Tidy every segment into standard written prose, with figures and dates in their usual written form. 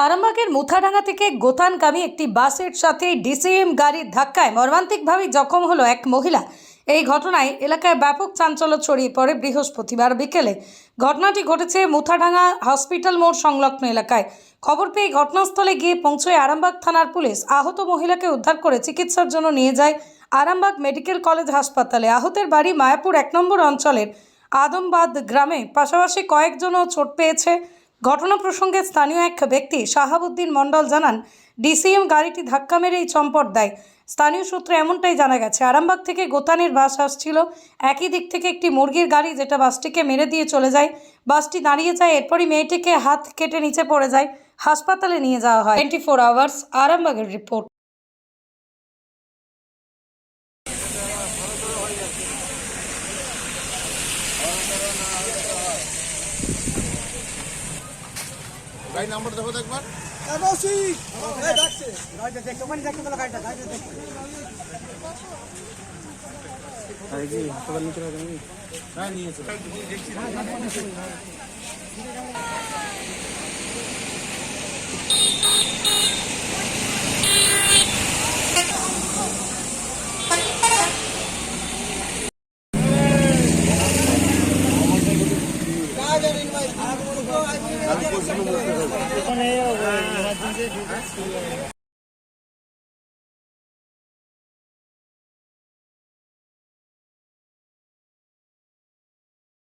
আরামবাগের মুথাডাঙ্গা থেকে গোথানগামী একটি বাসের সাথে ডিসিএম গাড়ির ধাক্কায় মর্মান্তিকভাবে জখম হলো এক মহিলা। এই ঘটনায় এলাকায় ব্যাপক চাঞ্চল্য ছড়িয়ে পড়ে বৃহস্পতিবার বিকেলে। ঘটনাটি ঘটেছে মুথাডাঙ্গা হসপিটাল মোড় সংলগ্ন এলাকায়। খবর পেয়ে ঘটনাস্থলে গিয়ে পৌঁছয় আরামবাগ থানার পুলিশ। আহত মহিলাকে উদ্ধার করে চিকিৎসার জন্য নিয়ে যায় আরামবাগ মেডিকেল কলেজ হাসপাতালে। আহতের বাড়ি মায়াপুর 1 নম্বর অঞ্চলের আদমবাদ গ্রামে। পাশাপাশি কয়েকজনও চোট পেয়েছে। ঘটনা প্রসঙ্গে স্থানীয় এক ব্যক্তি শাহাবুদ্দিন মণ্ডল জানান, ডিসিএম গাড়িটি ধাক্কা মেরে এই চম্পট দেয়। স্থানীয় সূত্রে এমনটাই জানা গেছে, আরামবাগ থেকে গোতানের বাস আসছিল। একই দিক থেকে একটি মুরগির গাড়ি যেটা বাসটিকে মেরে দিয়ে চলে যায়। বাসটি দাঁড়িয়ে যায়, এরপরই মেয়েটিকে হাত কেটে নিচে পড়ে যায়। হাসপাতালে নিয়ে যাওয়া হয়। 24 আওয়ার্স আরামবাগের রিপোর্ট। গাড়ি নাম্বার দেখো তো একবার। হ্যাঁ নিয়েছে।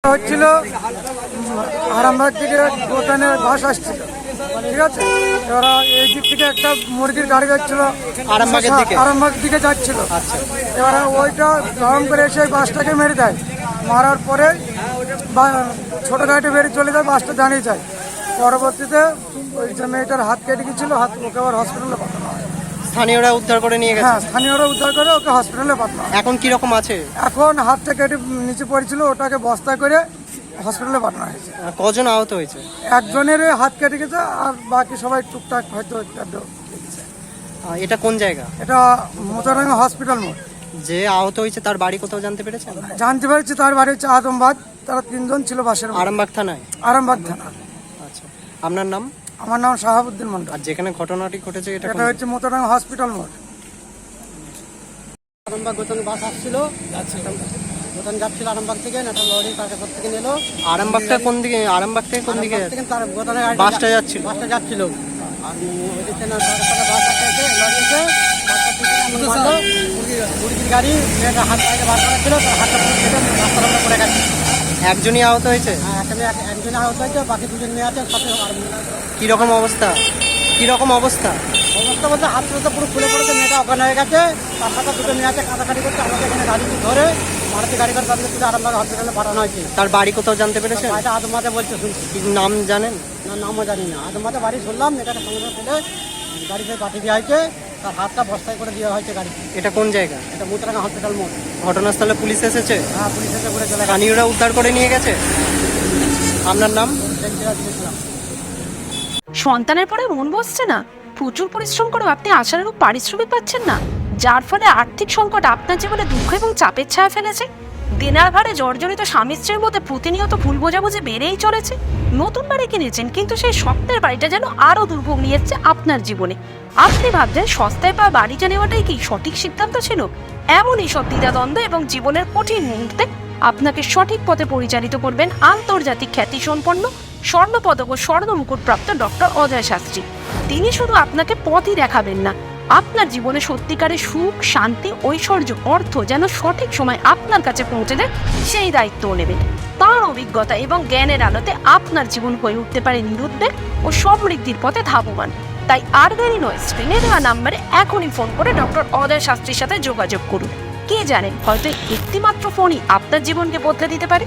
হচ্ছিল আরামবাগ থেকে গোতানের বাস আসছিল, ঠিক আছে। এরা এই দিক থেকে একটা মুরগির গাড়ি যাচ্ছিল আরামবাগ দিকে যাচ্ছিল। এবারে ওইটা গরম করে এসে বাসটাকে মেরে দেয়। মারার পরে ছোট গাড়িটা বেরিয়ে চলে যায়, বাসটা দাঁড়িয়ে যায়। পরবর্তীতে ওই যে মেয়েটার হাত কেটে গেছিল, হাত ওকে আবার হসপিটালে পাঠানো হয়। স্থানীয়রা উদ্ধার করে নিয়ে গেছে। হ্যাঁ, স্থানীয়রা উদ্ধার করে ওকে হসপিটালে পাঠানো হয়। এখন কি রকম আছে? এখন হাতটা কেটে নিচে পড়েছিল, ওটাকে বস্তা করে হসপিটালে পাঠানো হয়েছে। কজন আহত হয়েছে? একজনের হাত কেটে গেছে, আর বাকি সবাই টুকটাক হয়তো লেগেছে। এটা কোন জায়গা? এটা মুথাডাঙ্গা হসপিটাল মোড়। যে আহত হয়েছে তার বাড়ি কোথাও জানতে পেরেছেন? জানতে পেরেছি তার বাড়ি হচ্ছে আদমবাদ। তারা 3 জন ছিল বাসের মধ্যে। আরামবাগ থানায়? আরামবাগ থানা। আচ্ছা, আপনার নাম? আমার নাম শাহাবুদ্দিন মন্ডল। আর যেখানে ঘটনাটি ঘটেছে এটা হচ্ছে মুথাডাঙ্গা হসপিটাল মোড়। আরামবাগ গোতান বাস আসছিল, গোতান যাচ্ছিল আরামবাগ থেকে, একটা লরি কারখানা থেকে নিল। আরামবাগটা কোন দিকে? আরামবাগ থেকে কোন দিকে তার গোতানের বাসটা যাচ্ছিল? বাসটা যাচ্ছিল আর ওইদিকে না তার বাস আসছে, লরি এসে বাসটা থেকে মারলো। মুরগির গাড়ি, মেয়েটা হাত বাইরে বার করা ছিল, তার হাতটা পুরো কেটে রাস্তার মধ্যে পড়ে গেছে। একজনই আহত হয়েছে? হ্যাঁ, একজন আহত হয়েছে, বাকি 2 জন মেয়ে আছে সাথে। আর কিরকম অবস্থা? কিরকম অবস্থা? অবস্থা বলতে হাত তো পুরো খুলে পড়েছে, মেয়েটা অজ্ঞান হয়ে গেছে। তার সাথে 2 মেয়ে আছে, কাটাকাটি করছে। আমাদের এখানে গাড়ি ধরে মারুতি গাড়ি করে তাদেরকে তুলে আরামবাগ হসপিটালে পাঠানো হয়েছে। তার বাড়ি কোথাও জানতে পেরেছেন? এটা আদমাতে বলছে, শুনছি। কি নাম জানেন? না, নামও জানি না। আদমাতে বাড়ি শুনলাম, মেয়েটাকে সঙ্গে সঙ্গে তুলে গাড়িতে পাঠিয়ে দেওয়া হয়েছে। তার হাতটা বস্তায় করে দেওয়া হয়েছে গাড়িতে। এটা কোন জায়গা? এটা মুথাডাঙ্গা হসপিটাল মোড়। ঘটনাস্থলে পুলিশ এসেছে? হ্যাঁ, পুলিশ এসে করে চলে গেছে। স্থানীয়রা উদ্ধার করে নিয়ে গেছে। আপনার নাম? সন্তানের পরে মন বসছে না, প্রচুর পরিশ্রম করেও আপনি আশানুরূপ পারিশ্রমিক পাচ্ছেন না, যার ফলে আর্থিক সংকট আপনার জীবনে দুঃখ এবং চাপের ছায়া ফেলেছে। দিনার ভারে জর্জরিত স্বামী স্ত্রীর মধ্যে প্রতিনিয়ত ভুল বোঝাবুঝি বেড়েই চলেছে। নতুন বাড়ি কিনেছেন, কিন্তু সেই স্বপ্নের বাড়িটা যেন আরও দুর্ভোগ নিয়ে এসছে আপনার জীবনে। আপনি ভাবছেন সস্তায় পাওয়া বাড়িটা নেওয়াটাই কি সঠিক সিদ্ধান্ত ছিল? এমনই সব দ্বিধাদ্বন্দ্ব এবং জীবনের কঠিন মুহূর্তে আপনাকে সঠিক পথে পরিচালিত করবেন আন্তর্জাতিক খ্যাতিসম্পন্ন স্বর্ণপদক ও স্বর্ণ মুকুটপ্রাপ্ত ডক্টর অজয় শাস্ত্রী। তিনি শুধু আপনাকে পথই দেখাবেন না, আপনার জীবনে সত্যিকারের সুখ, শান্তি, ঐশ্বর্য, অর্থ যেন সঠিক সময় আপনার কাছে পৌঁছে দেয়, সেই দায়িত্বও নেবেন। তাঁর অভিজ্ঞতা এবং জ্ঞানের আলোতে আপনার জীবন হয়ে উঠতে পারে নিরুদ্বেগ ও সমৃদ্ধির পথে ধাবমান। তাই আর দেরি নয়, স্ক্রিনে দেওয়া নাম্বারে এখনই ফোন করে ডক্টর অজয় শাস্ত্রীর সাথে যোগাযোগ করুন। কে জানেন, হয়তো একটিমাত্র ফোনই আপনার জীবনকে বদলে দিতে পারে।